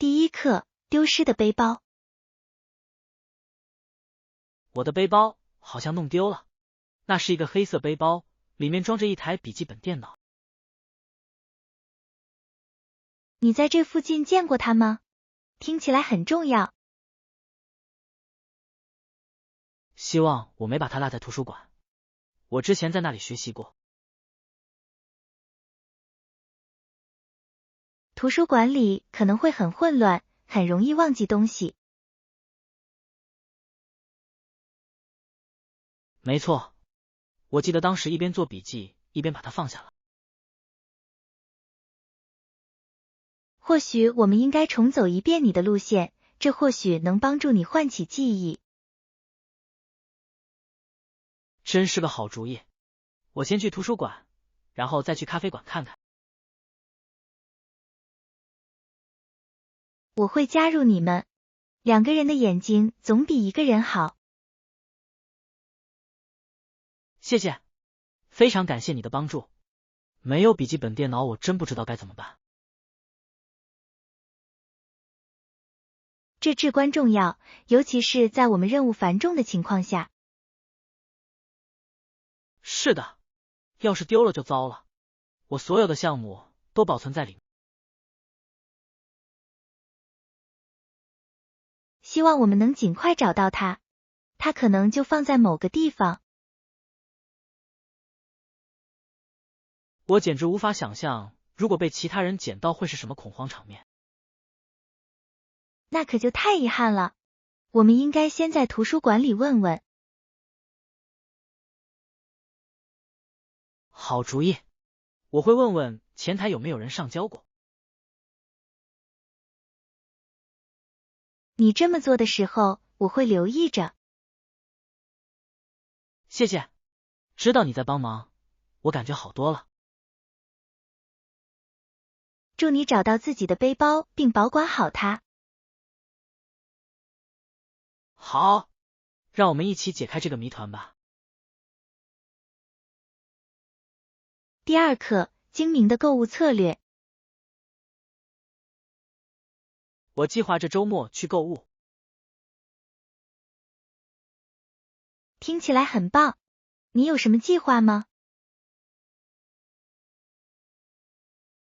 第一课，丢失的背包。我的背包好像弄丢了，那是一个黑色背包，里面装着一台笔记本电脑。你在这附近见过它吗？听起来很重要。希望我没把它落在图书馆，我之前在那里学习过。图书馆里可能会很混乱，很容易忘记东西。没错，我记得当时一边做笔记，一边把它放下了。或许我们应该重走一遍你的路线，这或许能帮助你唤起记忆。真是个好主意，我先去图书馆，然后再去咖啡馆看看。我会加入你们，两个人的眼睛总比一个人好。谢谢，非常感谢你的帮助。没有笔记本电脑，我真不知道该怎么办。这至关重要，尤其是在我们任务繁重的情况下。是的，要是丢了就糟了。我所有的项目都保存在里面。希望我们能尽快找到它，它可能就放在某个地方。我简直无法想象，如果被其他人捡到会是什么恐慌场面。那可就太遗憾了。我们应该先在图书馆里问问。好主意，我会问问前台有没有人上交过。你这么做的时候，我会留意着。谢谢，知道你在帮忙，我感觉好多了。祝你找到自己的背包并保管好它。好，让我们一起解开这个谜团吧。第二课，精明的购物策略。我计划这周末去购物。听起来很棒。你有什么计划吗？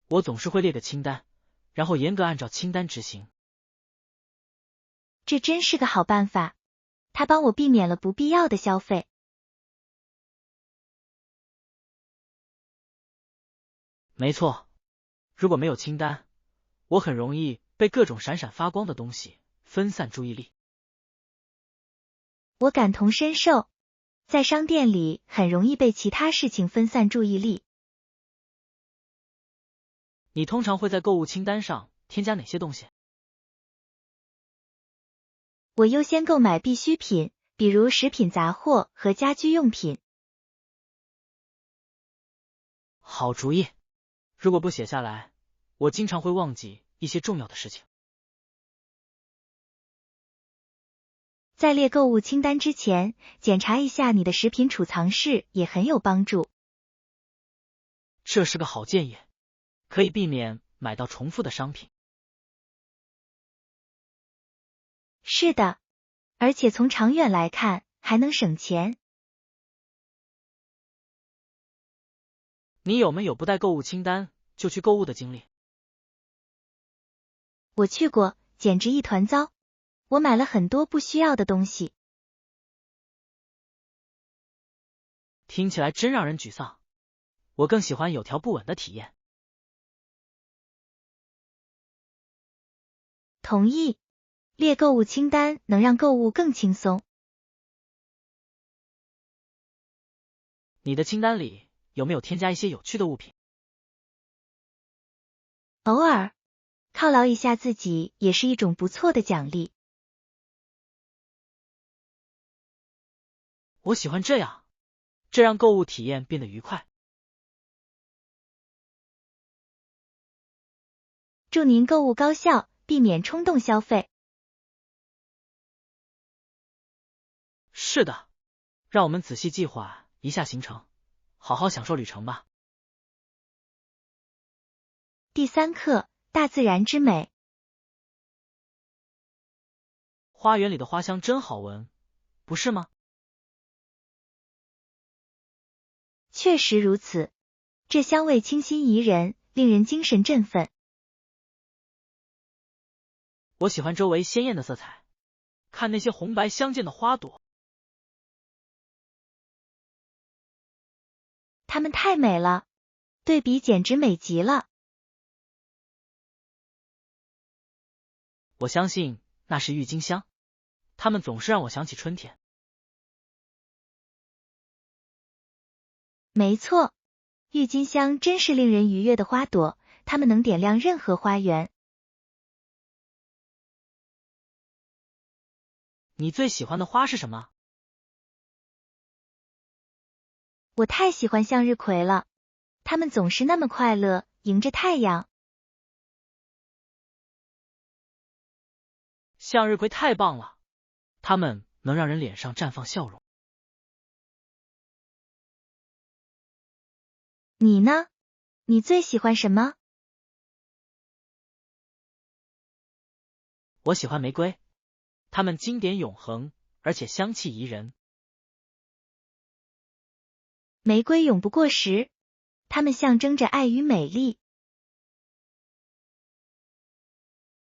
我总是会列个清单，然后严格按照清单执行。这真是个好办法，它帮我避免了不必要的消费。没错，如果没有清单，我很容易被各种闪闪发光的东西分散注意力。我感同身受，在商店里很容易被其他事情分散注意力。你通常会在购物清单上添加哪些东西？我优先购买必需品，比如食品杂货和家居用品。好主意，如果不写下来，我经常会忘记一些重要的事情。在列购物清单之前，检查一下你的食品储藏室也很有帮助。这是个好建议，可以避免买到重复的商品。是的，而且从长远来看，还能省钱。你有没有不带购物清单就去购物的经历？我去过，简直一团糟。我买了很多不需要的东西。听起来真让人沮丧。我更喜欢有条不紊的体验。同意，列购物清单能让购物更轻松。你的清单里有没有添加一些有趣的物品？偶尔，犒劳一下自己也是一种不错的奖励。我喜欢这样，这让购物体验变得愉快。祝您购物高效，避免冲动消费。是的，让我们仔细计划一下行程，好好享受旅程吧。第三课，大自然之美。花园里的花香真好闻，不是吗？确实如此，这香味清新宜人，令人精神振奋。我喜欢周围鲜艳的色彩，看那些红白相间的花朵，它们太美了，对比简直美极了。我相信那是郁金香，它们总是让我想起春天。没错，郁金香真是令人愉悦的花朵，它们能点亮任何花园。你最喜欢的花是什么？我太喜欢向日葵了，它们总是那么快乐，迎着太阳。向日葵太棒了，它们能让人脸上绽放笑容。你呢？你最喜欢什么？我喜欢玫瑰，它们经典永恒，而且香气宜人。玫瑰永不过时，它们象征着爱与美丽。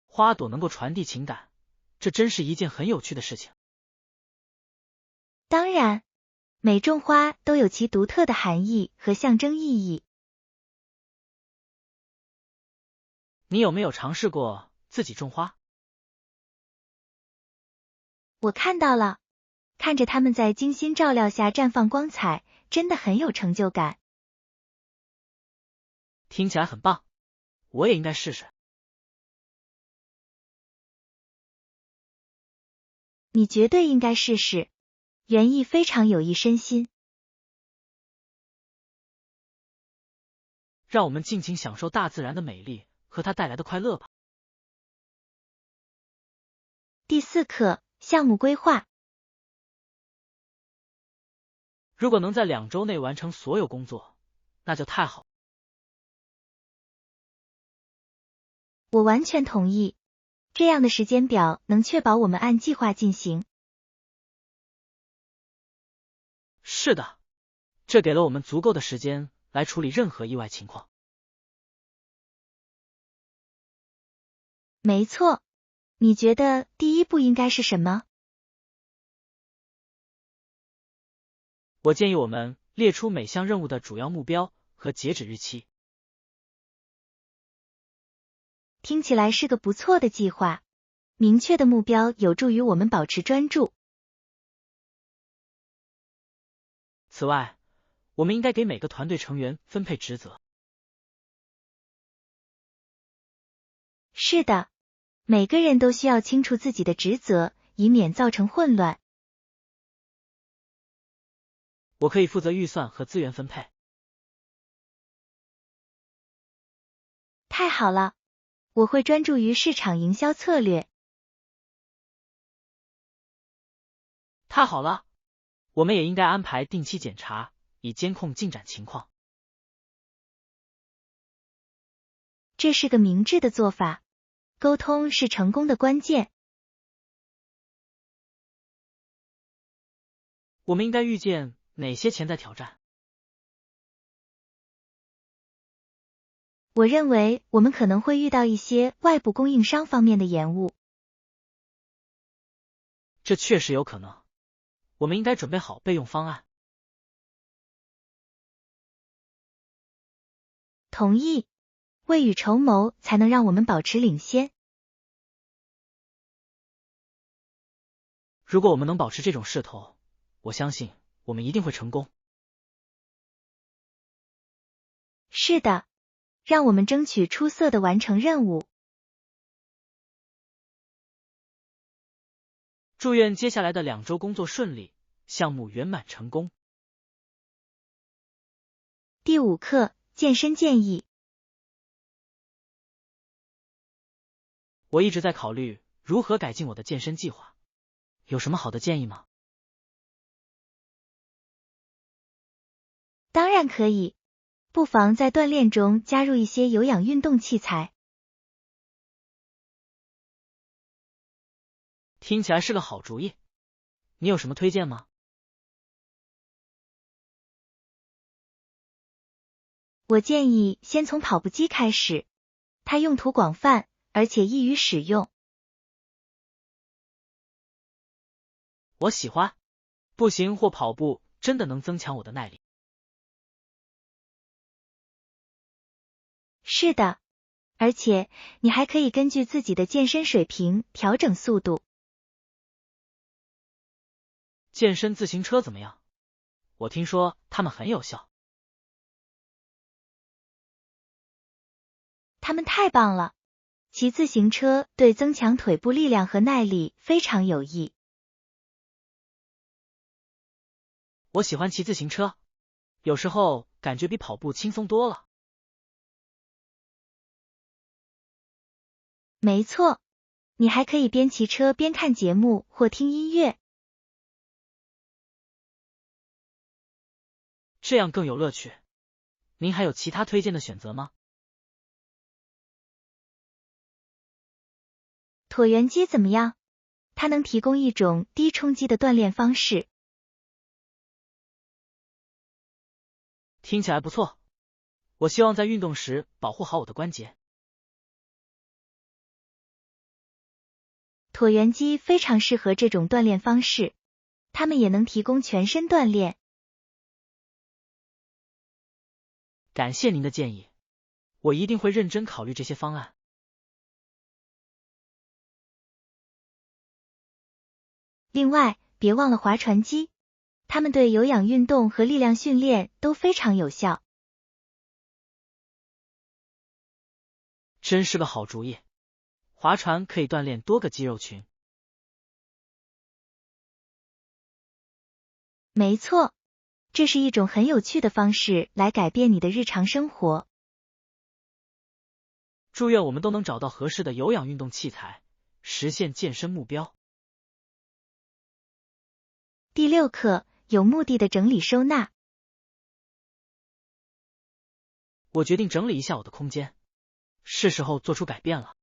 花朵能够传递情感，这真是一件很有趣的事情。当然，每种花都有其独特的含义和象征意义。你有没有尝试过自己种花？我看到了，看着它们在精心照料下绽放光彩，真的很有成就感。听起来很棒，我也应该试试。你绝对应该试试，园艺非常有益身心。让我们尽情享受大自然的美丽和它带来的快乐吧。第4课，项目规划。如果能在2周内完成所有工作，那就太好。我完全同意，这样的时间表能确保我们按计划进行。是的，这给了我们足够的时间来处理任何意外情况。没错，你觉得第一步应该是什么？我建议我们列出每项任务的主要目标和截止日期。听起来是个不错的计划，明确的目标有助于我们保持专注。此外，我们应该给每个团队成员分配职责。是的，每个人都需要清楚自己的职责，以免造成混乱。我可以负责预算和资源分配。太好了，我会专注于市场营销策略。太好了，我们也应该安排定期检查，以监控进展情况。这是个明智的做法，沟通是成功的关键。我们应该预见哪些潜在挑战？我认为我们可能会遇到一些外部供应商方面的延误。这确实有可能，我们应该准备好备用方案。同意，未雨绸缪才能让我们保持领先。如果我们能保持这种势头，我相信我们一定会成功。是的，让我们争取出色的完成任务。祝愿接下来的2周工作顺利，项目圆满成功。第5课，健身建议。我一直在考虑如何改进我的健身计划，有什么好的建议吗？当然可以，不妨在锻炼中加入一些有氧运动器材。听起来是个好主意。你有什么推荐吗？我建议先从跑步机开始，它用途广泛，而且易于使用。我喜欢，步行或跑步真的能增强我的耐力。是的，而且你还可以根据自己的健身水平调整速度。健身自行车怎么样？我听说它们很有效。它们太棒了！骑自行车对增强腿部力量和耐力非常有益。我喜欢骑自行车，有时候感觉比跑步轻松多了。没错，你还可以边骑车边看节目或听音乐，这样更有乐趣。您还有其他推荐的选择吗？椭圆机怎么样？它能提供一种低冲击的锻炼方式。听起来不错。我希望在运动时保护好我的关节。椭圆机非常适合这种锻炼方式，它们也能提供全身锻炼。感谢您的建议，我一定会认真考虑这些方案。另外，别忘了划船机，它们对有氧运动和力量训练都非常有效。真是个好主意，划船可以锻炼多个肌肉群。没错，这是一种很有趣的方式来改变你的日常生活。祝愿我们都能找到合适的有氧运动器材，实现健身目标。第6课，有目的的整理收纳。我决定整理一下我的空间，是时候做出改变了。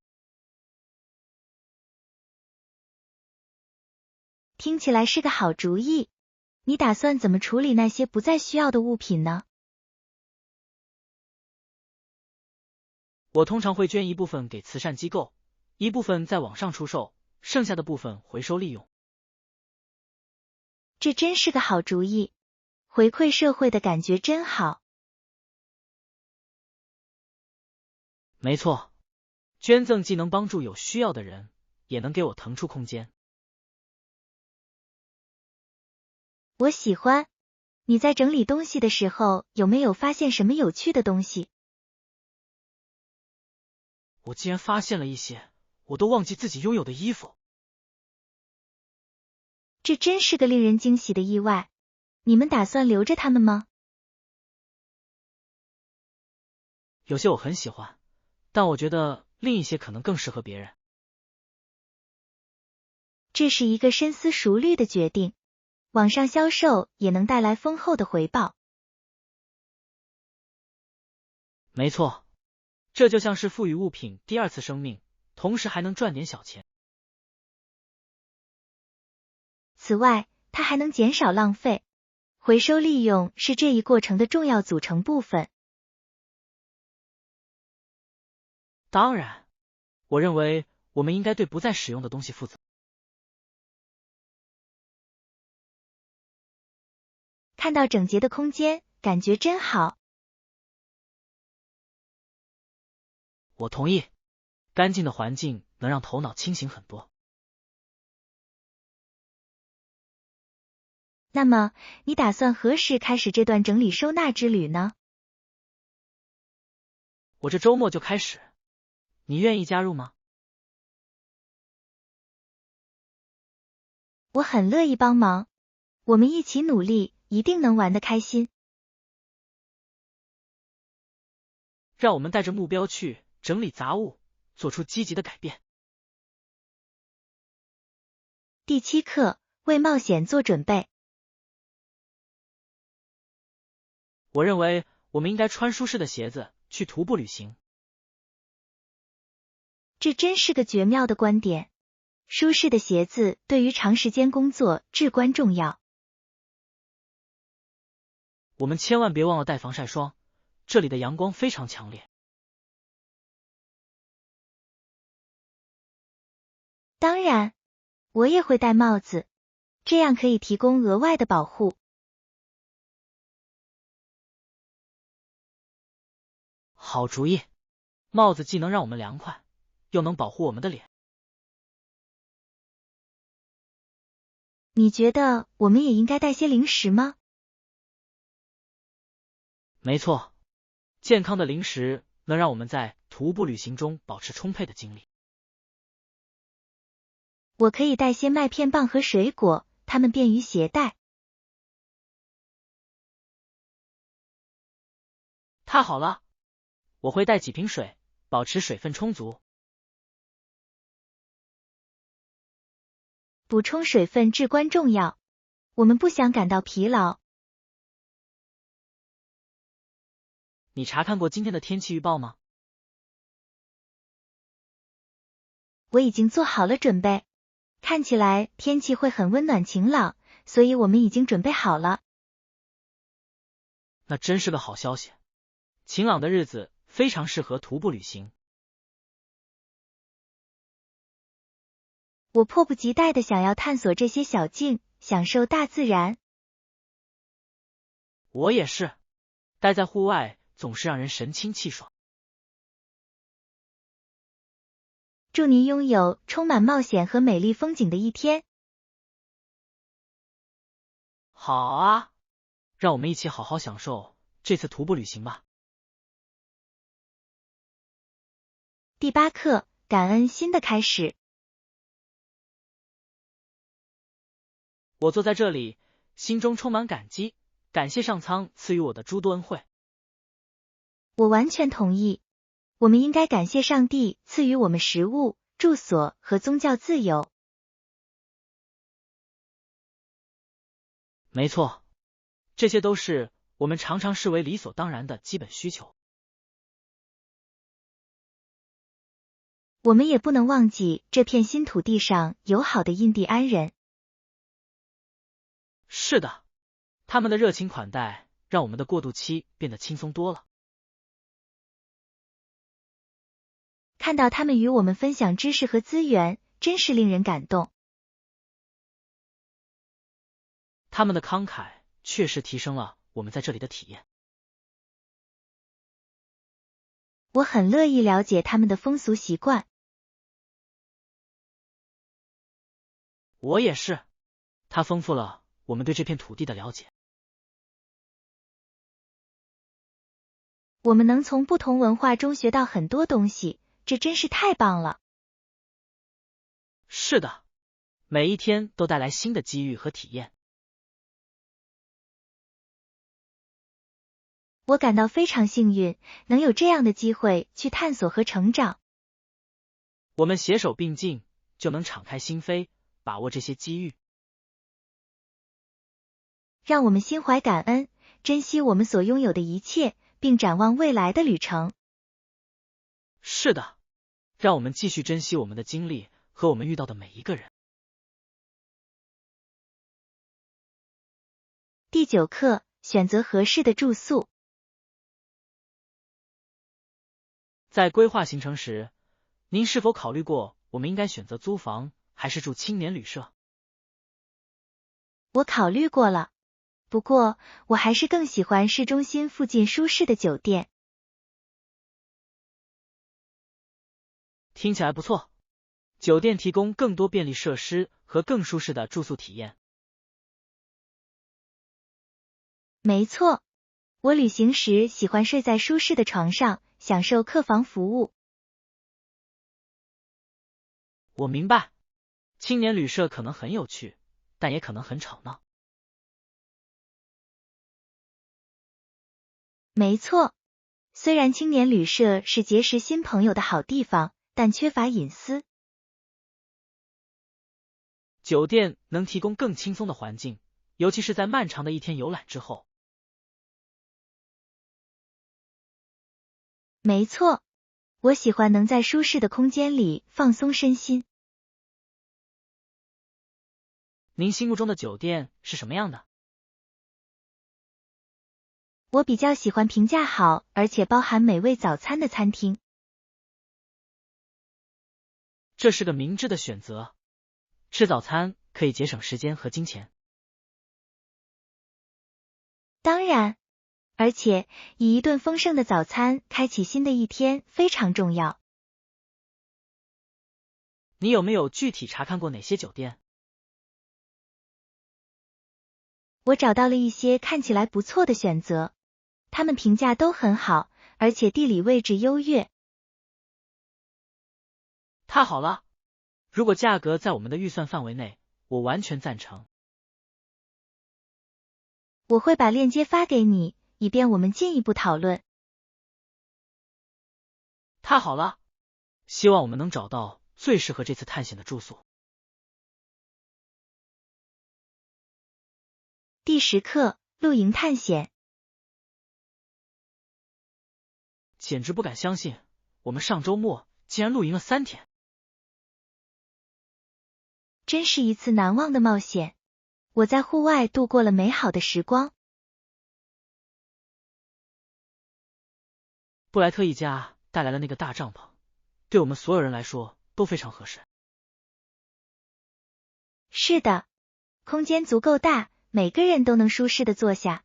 听起来是个好主意。你打算怎么处理那些不再需要的物品呢？我通常会捐一部分给慈善机构，一部分在网上出售，剩下的部分回收利用。这真是个好主意，回馈社会的感觉真好。没错，捐赠既能帮助有需要的人，也能给我腾出空间。我喜欢。你在整理东西的时候，有没有发现什么有趣的东西？我竟然发现了一些我都忘记自己拥有的衣服。这真是个令人惊喜的意外。你们打算留着它们吗？有些我很喜欢，但我觉得另一些可能更适合别人。这是一个深思熟虑的决定。网上销售也能带来丰厚的回报。没错，这就像是赋予物品第二次生命，同时还能赚点小钱。此外，它还能减少浪费。回收利用是这一过程的重要组成部分。当然，我认为我们应该对不再使用的东西负责。看到整洁的空间，感觉真好。我同意，干净的环境能让头脑清醒很多。那么，你打算何时开始这段整理收纳之旅呢？我这周末就开始，你愿意加入吗？我很乐意帮忙，我们一起努力，一定能玩得开心。让我们带着目标去整理杂物，做出积极的改变。第7课，为冒险做准备。我认为我们应该穿舒适的鞋子去徒步旅行。这真是个绝妙的观点。舒适的鞋子对于长时间工作至关重要。我们千万别忘了带防晒霜，这里的阳光非常强烈。当然，我也会戴帽子，这样可以提供额外的保护。好主意，帽子既能让我们凉快，又能保护我们的脸。你觉得我们也应该带些零食吗？没错，健康的零食能让我们在徒步旅行中保持充沛的精力。我可以带些麦片棒和水果，它们便于携带。太好了，我会带几瓶水，保持水分充足。补充水分至关重要，我们不想感到疲劳。你查看过今天的天气预报吗？我已经做好了准备，看起来天气会很温暖晴朗，所以我们已经准备好了。那真是个好消息，晴朗的日子非常适合徒步旅行。我迫不及待地想要探索这些小径，享受大自然。我也是，待在户外总是让人神清气爽。祝您拥有充满冒险和美丽风景的一天。好啊，让我们一起好好享受这次徒步旅行吧。第8课，感恩新的开始。我坐在这里，心中充满感激，感谢上苍赐予我的诸多恩惠。我完全同意，我们应该感谢上帝赐予我们食物、住所和宗教自由。没错，这些都是我们常常视为理所当然的基本需求。我们也不能忘记这片新土地上友好的印第安人。是的，他们的热情款待让我们的过渡期变得轻松多了。看到他们与我们分享知识和资源，真是令人感动。他们的慷慨确实提升了我们在这里的体验。我很乐意了解他们的风俗习惯。我也是，它丰富了我们对这片土地的了解。我们能从不同文化中学到很多东西，这真是太棒了。是的，每一天都带来新的机遇和体验。我感到非常幸运，能有这样的机会去探索和成长。我们携手并进，就能敞开心扉，把握这些机遇。让我们心怀感恩，珍惜我们所拥有的一切，并展望未来的旅程。是的，让我们继续珍惜我们的经历和我们遇到的每一个人。第9课，选择合适的住宿。在规划行程时，您是否考虑过我们应该选择租房还是住青年旅社？我考虑过了，不过我还是更喜欢市中心附近舒适的酒店。听起来不错，酒店提供更多便利设施和更舒适的住宿体验。没错，我旅行时喜欢睡在舒适的床上，享受客房服务。我明白，青年旅社可能很有趣，但也可能很吵闹。没错，虽然青年旅社是结识新朋友的好地方，但缺乏隐私。酒店能提供更轻松的环境，尤其是在漫长的一天游览之后。没错，我喜欢能在舒适的空间里放松身心。您心目中的酒店是什么样的？我比较喜欢评价好而且包含美味早餐的餐厅。这是个明智的选择，吃早餐可以节省时间和金钱。当然，而且以一顿丰盛的早餐开启新的一天非常重要。你有没有具体查看过哪些酒店？我找到了一些看起来不错的选择，他们评价都很好，而且地理位置优越。太好了，如果价格在我们的预算范围内，我完全赞成。我会把链接发给你，以便我们进一步讨论。太好了，希望我们能找到最适合这次探险的住宿。第10课，露营探险。简直不敢相信，我们上周末竟然露营了3天。真是一次难忘的冒险，我在户外度过了美好的时光。布莱特一家带来了那个大帐篷，对我们所有人来说都非常合适。是的，空间足够大，每个人都能舒适的坐下。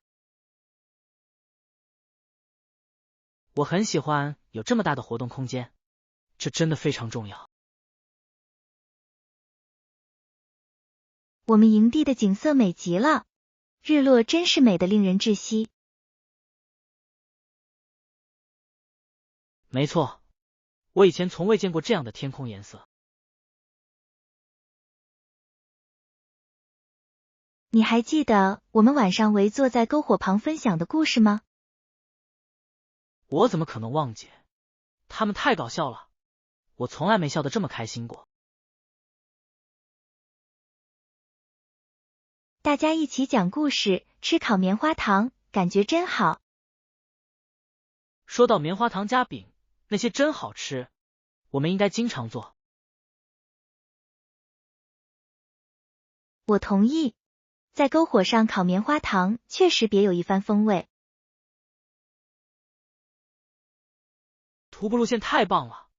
我很喜欢有这么大的活动空间，这真的非常重要。我们营地的景色美极了，日落真是美得令人窒息。没错，我以前从未见过这样的天空颜色。你还记得我们晚上围坐在篝火旁分享的故事吗？我怎么可能忘记？他们太搞笑了，我从来没笑得这么开心过。大家一起讲故事，吃烤棉花糖，感觉真好。说到棉花糖夹饼，那些真好吃，我们应该经常做。我同意，在篝火上烤棉花糖确实别有一番风味。徒步路线太棒了，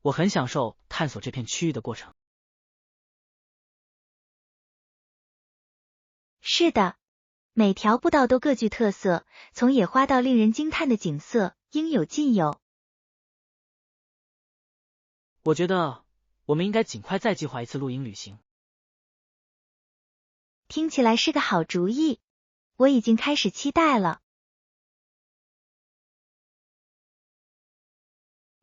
我很享受探索这片区域的过程。是的，每条步道都各具特色，从野花到令人惊叹的景色，应有尽有。我觉得我们应该尽快再计划一次露营旅行。听起来是个好主意，我已经开始期待了。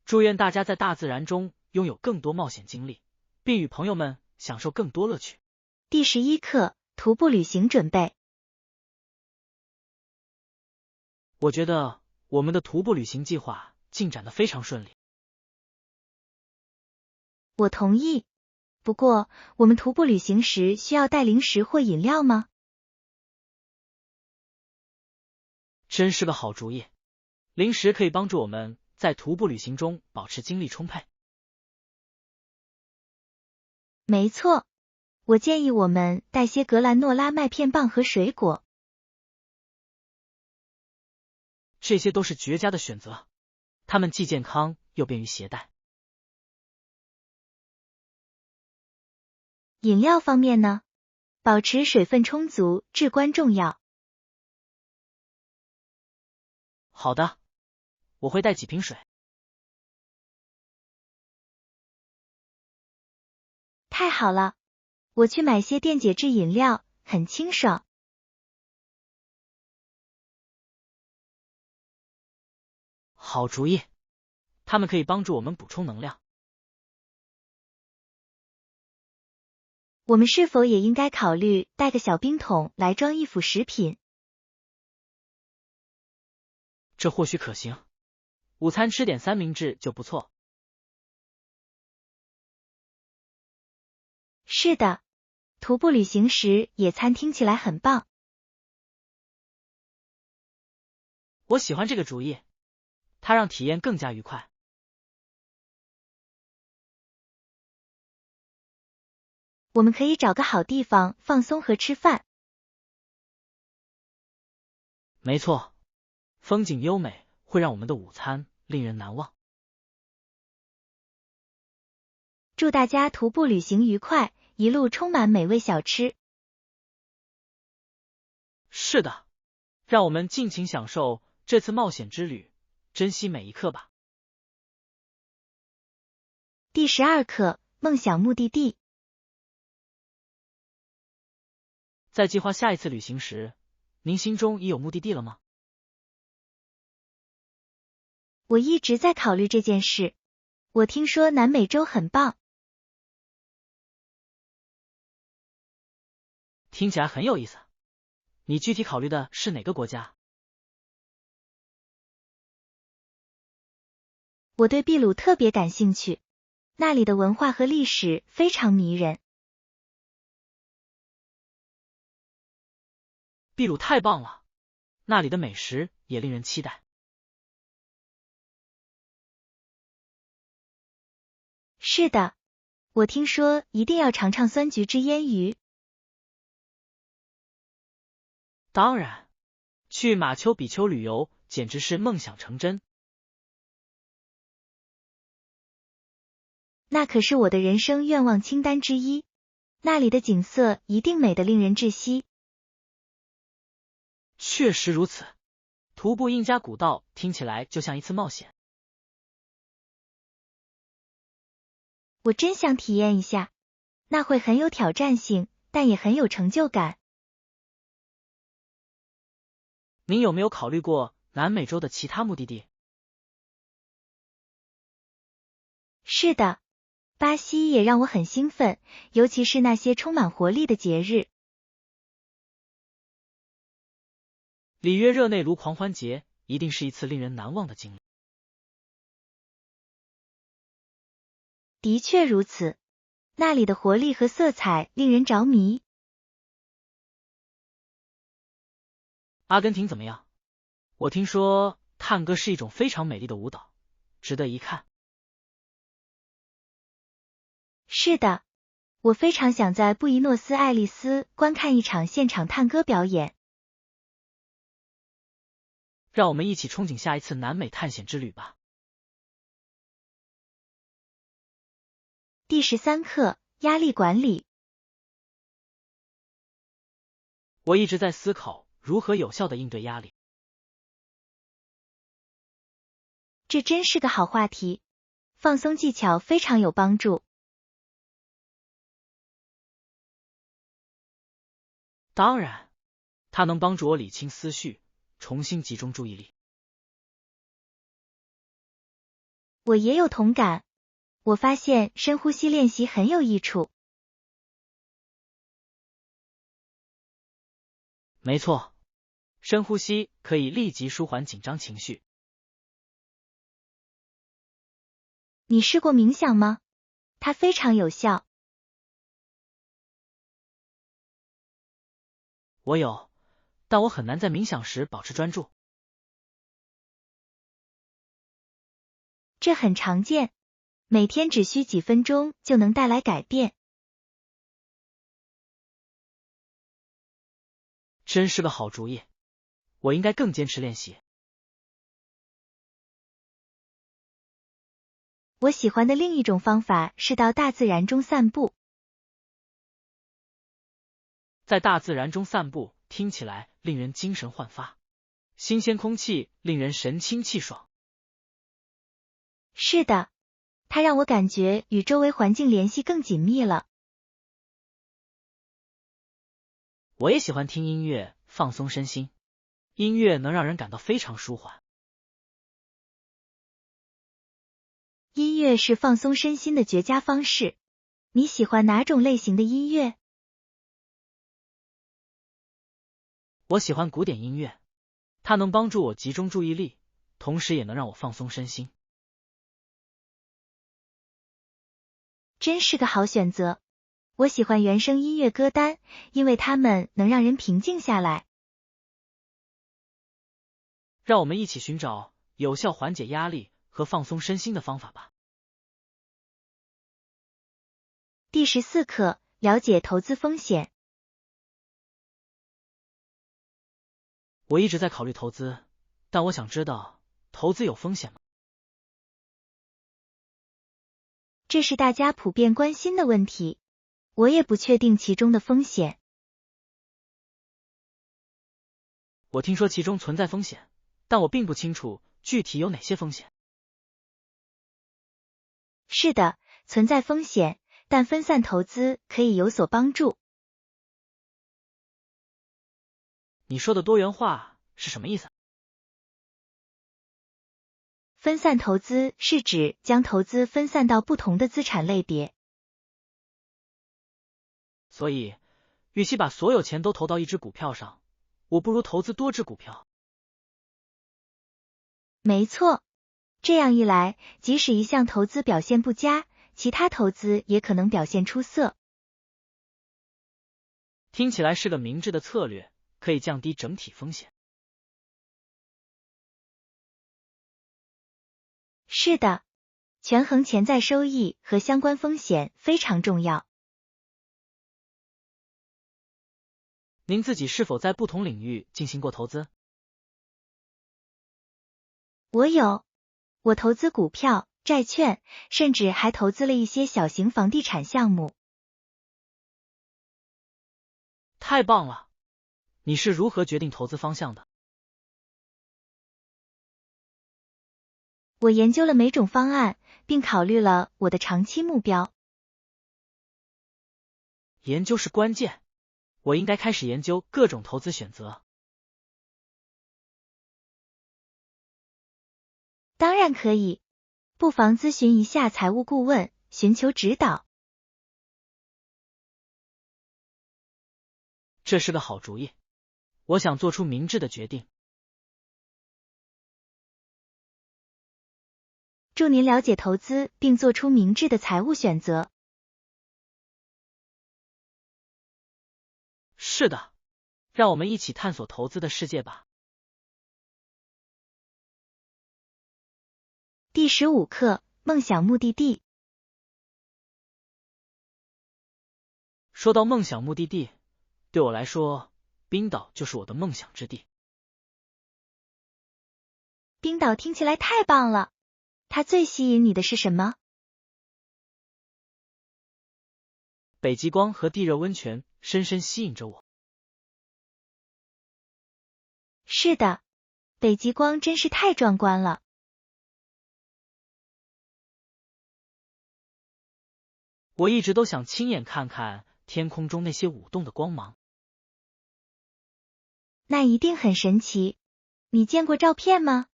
祝愿大家在大自然中拥有更多冒险经历，并与朋友们享受更多乐趣。第11课，徒步旅行准备。我觉得我们的徒步旅行计划进展得非常顺利。我同意。不过，我们徒步旅行时需要带零食或饮料吗？真是个好主意，零食可以帮助我们在徒步旅行中保持精力充沛。没错，我建议我们带些格兰诺拉麦片棒和水果。这些都是绝佳的选择，它们既健康又便于携带。饮料方面呢？保持水分充足至关重要。好的，我会带几瓶水。太好了，我去买些电解质饮料，很清爽。好主意，它们可以帮助我们补充能量。我们是否也应该考虑带个小冰桶来装一副食品？这或许可行，午餐吃点三明治就不错。是的，徒步旅行时野餐听起来很棒。我喜欢这个主意，它让体验更加愉快。我们可以找个好地方放松和吃饭。没错，风景优美会让我们的午餐令人难忘。祝大家徒步旅行愉快，一路充满美味小吃。是的，让我们尽情享受这次冒险之旅，珍惜每一刻吧。第12课，梦想目的地。在计划下一次旅行时，您心中已有目的地了吗？我一直在考虑这件事。我听说南美洲很棒。听起来很有意思。你具体考虑的是哪个国家？我对秘鲁特别感兴趣，那里的文化和历史非常迷人。秘鲁太棒了，那里的美食也令人期待。是的，我听说一定要尝尝酸橘汁腌鱼。当然，去马丘比丘旅游简直是梦想成真。那可是我的人生愿望清单之一，那里的景色一定美得令人窒息。确实如此，徒步印加古道听起来就像一次冒险。我真想体验一下，那会很有挑战性，但也很有成就感。您有没有考虑过南美洲的其他目的地？是的，巴西也让我很兴奋，尤其是那些充满活力的节日。里约热内卢狂欢节一定是一次令人难忘的经历。的确如此，那里的活力和色彩令人着迷。阿根廷怎么样？我听说探戈是一种非常美丽的舞蹈，值得一看。是的，我非常想在布宜诺斯艾利斯观看一场现场探戈表演。让我们一起憧憬下一次南美探险之旅吧。第13课，压力管理。我一直在思考如何有效地应对压力。这真是个好话题，放松技巧非常有帮助。当然，它能帮助我理清思绪，重新集中注意力。我也有同感，我发现深呼吸练习很有益处。没错，深呼吸可以立即舒缓紧张情绪。你试过冥想吗？它非常有效。我有，但我很难在冥想时保持专注。这很常见，每天只需几分钟就能带来改变。真是个好主意，我应该更坚持练习。我喜欢的另一种方法是到大自然中散步。在大自然中散步，听起来令人精神焕发，新鲜空气令人神清气爽。是的，它让我感觉与周围环境联系更紧密了。我也喜欢听音乐，放松身心。音乐能让人感到非常舒缓。音乐是放松身心的绝佳方式。你喜欢哪种类型的音乐？我喜欢古典音乐，它能帮助我集中注意力，同时也能让我放松身心。真是个好选择。我喜欢原声音乐歌单，因为它们能让人平静下来。让我们一起寻找有效缓解压力和放松身心的方法吧。第14课，了解投资风险。我一直在考虑投资，但我想知道投资有风险吗？这是大家普遍关心的问题，我也不确定其中的风险。我听说其中存在风险，但我并不清楚具体有哪些风险。是的，存在风险，但分散投资可以有所帮助。你说的多元化是什么意思？分散投资是指将投资分散到不同的资产类别。所以，与其把所有钱都投到一只股票上，我不如投资多只股票。没错，这样一来，即使一项投资表现不佳，其他投资也可能表现出色。听起来是个明智的策略，可以降低整体风险。是的，权衡潜在收益和相关风险非常重要。您自己是否在不同领域进行过投资？我有，我投资股票、债券，甚至还投资了一些小型房地产项目。太棒了！你是如何决定投资方向的？我研究了每种方案，并考虑了我的长期目标。研究是关键，我应该开始研究各种投资选择。当然可以，不妨咨询一下财务顾问，寻求指导。这是个好主意，我想做出明智的决定。祝您了解投资并做出明智的财务选择。是的，让我们一起探索投资的世界吧。第15课，梦想目的地。说到梦想目的地，对我来说，冰岛就是我的梦想之地。冰岛听起来太棒了，它最吸引你的是什么？北极光和地热温泉深深吸引着我。是的，北极光真是太壮观了。我一直都想亲眼看看天空中那些舞动的光芒。那一定很神奇。你见过照片吗？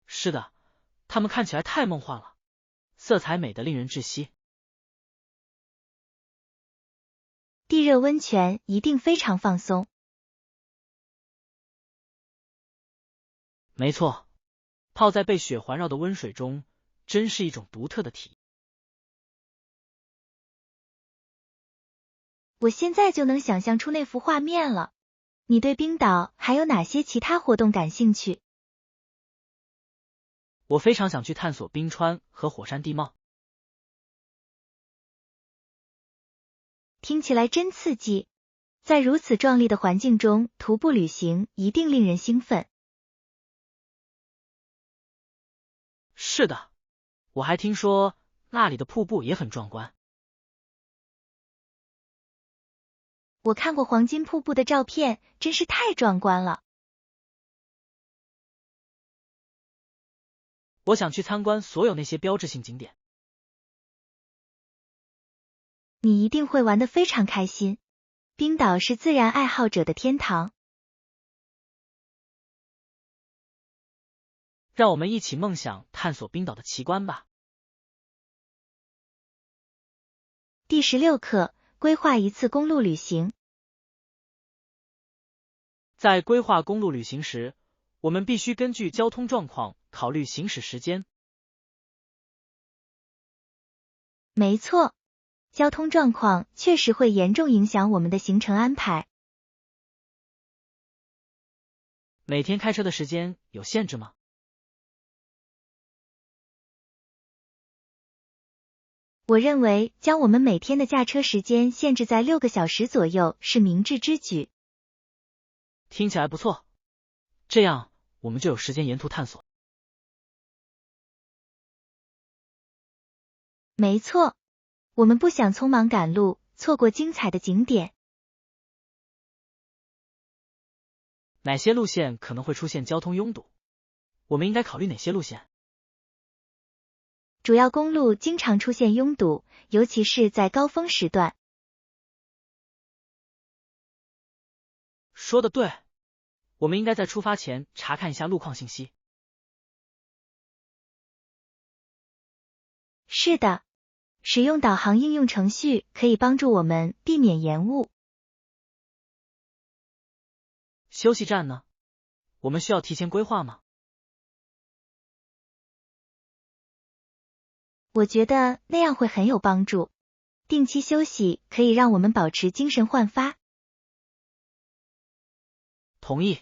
是的，它们看起来太梦幻了，色彩美得令人窒息。地热温泉一定非常放松。没错，泡在被雪环绕的温水中，真是一种独特的体验。我现在就能想象出那幅画面了。你对冰岛还有哪些其他活动感兴趣？我非常想去探索冰川和火山地貌。听起来真刺激。在如此壮丽的环境中徒步旅行一定令人兴奋。是的，我还听说那里的瀑布也很壮观。我看过黄金瀑布的照片，真是太壮观了。我想去参观所有那些标志性景点。你一定会玩得非常开心。冰岛是自然爱好者的天堂。让我们一起梦想探索冰岛的奇观吧。第16课，规划一次公路旅行。在规划公路旅行时，我们必须根据交通状况考虑行驶时间。没错，交通状况确实会严重影响我们的行程安排。每天开车的时间有限制吗？我认为将我们每天的驾车时间限制在6个小时左右是明智之举。听起来不错，这样我们就有时间沿途探索。没错，我们不想匆忙赶路，错过精彩的景点。哪些路线可能会出现交通拥堵？我们应该考虑哪些路线？主要公路经常出现拥堵，尤其是在高峰时段。说得对，我们应该在出发前查看一下路况信息。是的，使用导航应用程序可以帮助我们避免延误。休息站呢？我们需要提前规划吗？我觉得那样会很有帮助。定期休息可以让我们保持精神焕发。同意。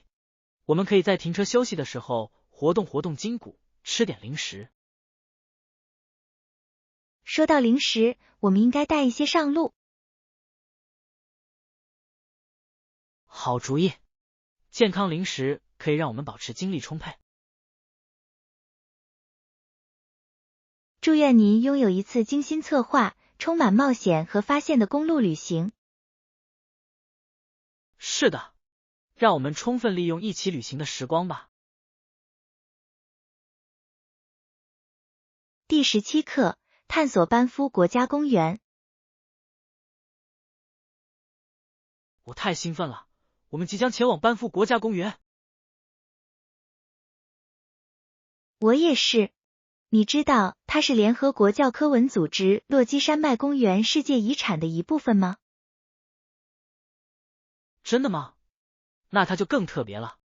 我们可以在停车休息的时候活动筋骨，吃点零食。说到零食，我们应该带一些上路。好主意，健康零食可以让我们保持精力充沛。祝愿您拥有一次精心策划、充满冒险和发现的公路旅行。是的，让我们充分利用一起旅行的时光吧。第17课，探索班夫国家公园。我太兴奋了，我们即将前往班夫国家公园。我也是。你知道它是联合国教科文组织落基山脉公园世界遗产的一部分吗？真的吗？那它就更特别了。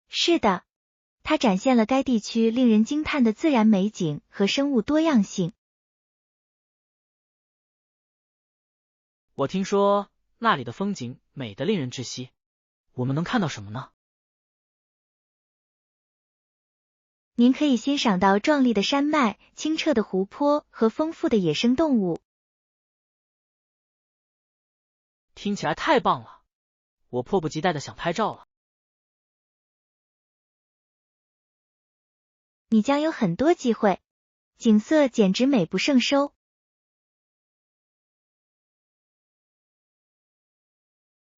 是的，它展现了该地区令人惊叹的自然美景和生物多样性。我听说那里的风景美得令人窒息。我们能看到什么呢？您可以欣赏到壮丽的山脉、清澈的湖泊和丰富的野生动物。听起来太棒了，我迫不及待的想拍照了。你将有很多机会，景色简直美不胜收。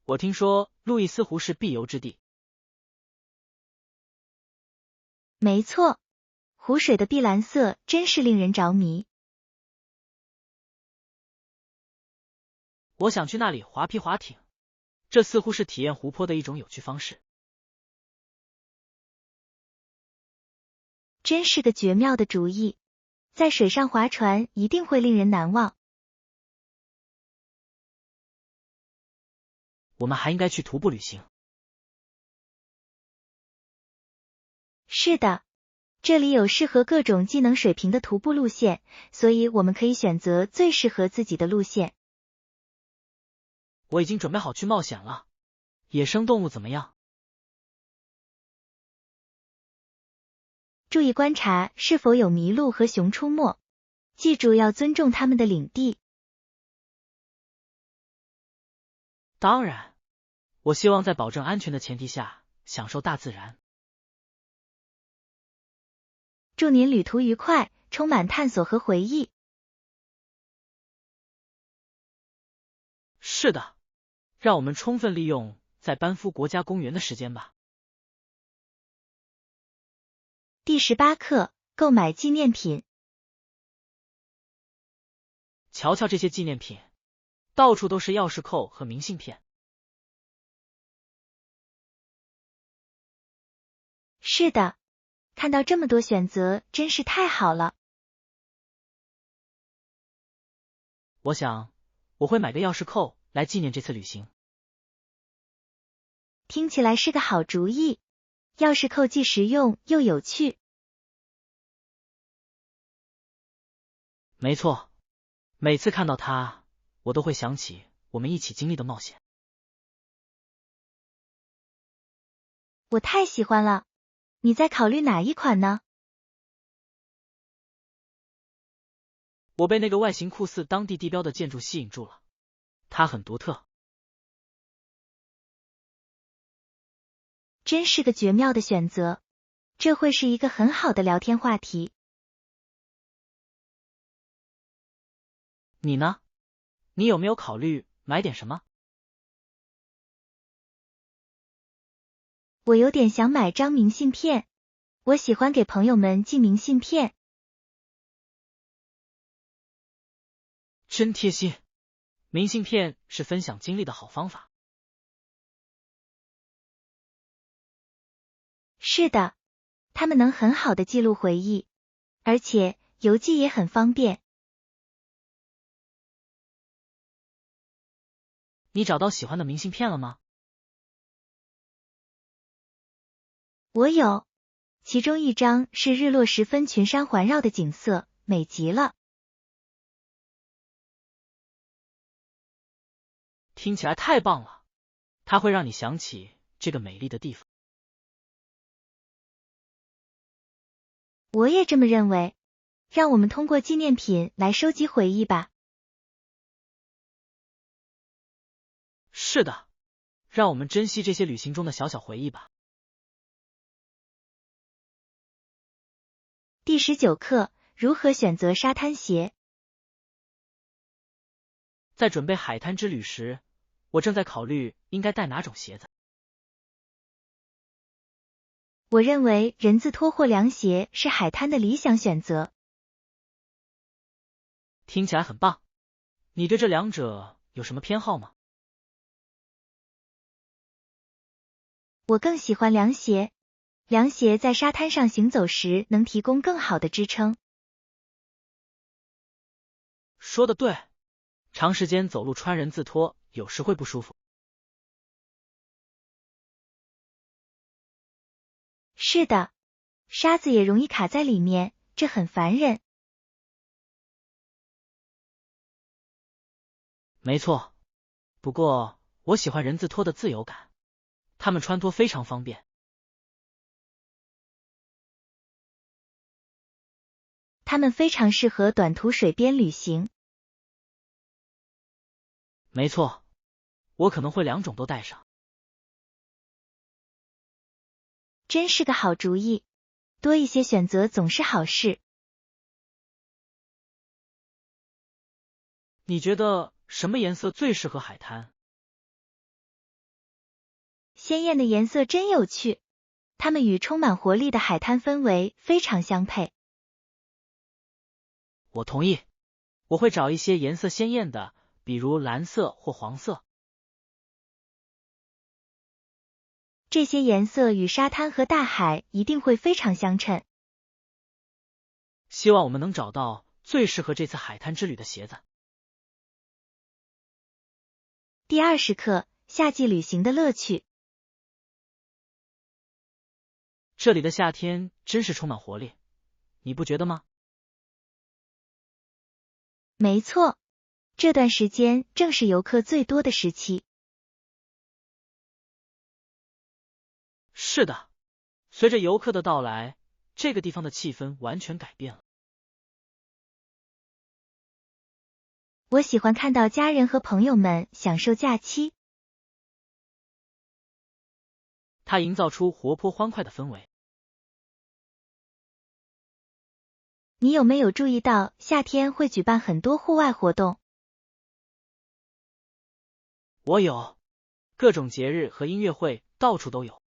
我听说路易斯湖是必游之地。没错，湖水的碧蓝色真是令人着迷。我想去那里划皮划艇，这似乎是体验湖泊的一种有趣方式。真是个绝妙的主意，在水上划船一定会令人难忘。我们还应该去徒步旅行。是的，这里有适合各种技能水平的徒步路线，所以我们可以选择最适合自己的路线。我已经准备好去冒险了。野生动物怎么样？注意观察是否有麋鹿和熊出没，记住要尊重它们的领地。当然，我希望在保证安全的前提下享受大自然。祝您旅途愉快，充满探索和回忆。是的，让我们充分利用在班夫国家公园的时间吧。第18课，购买纪念品。瞧瞧这些纪念品，到处都是钥匙扣和明信片。是的，看到这么多选择真是太好了。我想我会买个钥匙扣来纪念这次旅行。听起来是个好主意，钥匙扣既实用又有趣。没错，每次看到它，我都会想起我们一起经历的冒险。我太喜欢了，你在考虑哪一款呢？我被那个外形酷似当地地标的建筑吸引住了，它很独特。真是个绝妙的选择，这会是一个很好的聊天话题。你呢？你有没有考虑买点什么？我有点想买张明信片，我喜欢给朋友们寄明信片。真贴心，明信片是分享经历的好方法。是的，它们能很好的记录回忆，而且邮寄也很方便。你找到喜欢的明信片了吗？我有，其中一张是日落时分群山环绕的景色，美极了。听起来太棒了，它会让你想起这个美丽的地方。我也这么认为，让我们通过纪念品来收集回忆吧。是的，让我们珍惜这些旅行中的小小回忆吧。第19课，如何选择沙滩鞋。在准备海滩之旅时，我正在考虑应该带哪种鞋子。我认为人字拖或凉鞋是海滩的理想选择。听起来很棒，你对这两者有什么偏好吗？我更喜欢凉鞋，凉鞋在沙滩上行走时能提供更好的支撑。说得对，长时间走路穿人字拖有时会不舒服。是的，沙子也容易卡在里面，这很烦人。没错，不过我喜欢人字拖的自由感，它们穿脱非常方便。它们非常适合短途水边旅行。没错，我可能会两种都带上。真是个好主意，多一些选择总是好事。你觉得什么颜色最适合海滩？鲜艳的颜色真有趣，它们与充满活力的海滩氛围非常相配。我同意，我会找一些颜色鲜艳的，比如蓝色或黄色。这些颜色与沙滩和大海一定会非常相称。希望我们能找到最适合这次海滩之旅的鞋子。第20课，夏季旅行的乐趣。这里的夏天真是充满活力，你不觉得吗？没错，这段时间正是游客最多的时期。是的，随着游客的到来，这个地方的气氛完全改变了。我喜欢看到家人和朋友们享受假期。它营造出活泼欢快的氛围。你有没有注意到夏天会举办很多户外活动？我有，各种节日和音乐会到处都有。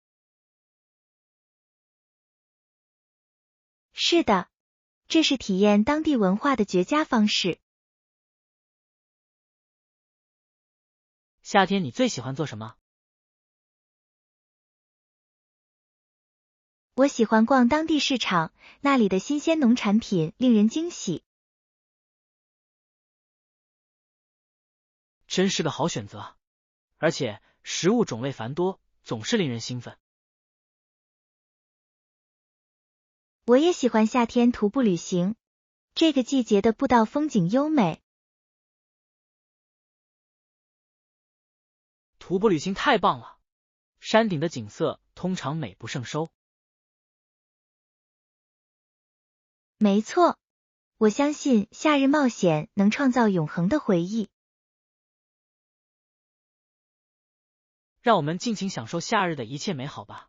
是的，这是体验当地文化的绝佳方式。夏天你最喜欢做什么？我喜欢逛当地市场，那里的新鲜农产品令人惊喜。真是个好选择，而且食物种类繁多，总是令人兴奋。我也喜欢夏天徒步旅行，这个季节的步道风景优美。徒步旅行太棒了，山顶的景色通常美不胜收。没错，我相信夏日冒险能创造永恒的回忆。让我们尽情享受夏日的一切美好吧。